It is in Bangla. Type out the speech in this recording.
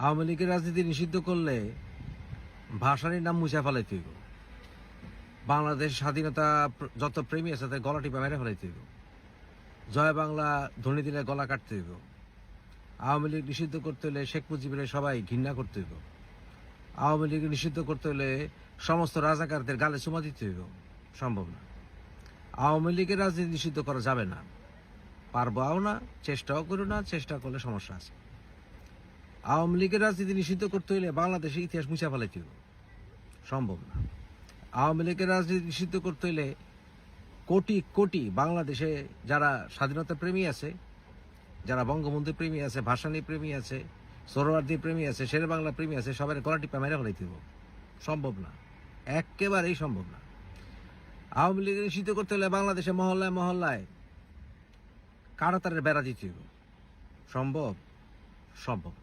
আওয়ামী লীগের রাজনীতি নিষিদ্ধ করলে ভাষারই নাম মুছে ফেলাইতে হইব। বাংলাদেশ স্বাধীনতা যত প্রেমী আছে তাদের গলা টিপা মেরে ফেলাইতে হইব। জয় বাংলা ধ্বনি দিলে গলা কাটতে হইব। আওয়ামী লীগ নিষিদ্ধ করতে হলে শেখ মুজিবের সবাই ঘৃণা করতে হইব। আওয়ামী লীগ নিষিদ্ধ করতে হলে সমস্ত রাজাকারদের গালে চুমা দিতে হইব। সম্ভব না। আওয়ামী লীগের রাজনীতি নিষিদ্ধ করা যাবে না, পারবাও না, চেষ্টাও করো না। চেষ্টা করলে সমস্যা আছে। আওয়ামী লীগের রাজনীতি নিষিদ্ধ করতে হইলে বাংলাদেশের ইতিহাস মুছে ফেলাইতে হইব। সম্ভব না। আওয়ামী লীগের রাজনীতি নিষিদ্ধ করতে হইলে কোটি কোটি বাংলাদেশে যারা স্বাধীনতা প্রেমী আছে, যারা বঙ্গবন্ধু প্রেমী আছে, ভাসানী প্রেমী আছে, সোহরাওয়ার্দী প্রেমী আছে, শেরে বাংলা প্রেমী আছে, সবাই গলা টিপা মেরে ফেলাইতে হইব। সম্ভব না, একেবারেই সম্ভব না। আওয়ামী লীগের নিষিদ্ধ করতে হলে বাংলাদেশে মহল্লায় মহল্লায় কাঁটাতারের বেড়া দিতে হইব। সম্ভব? সম্ভব।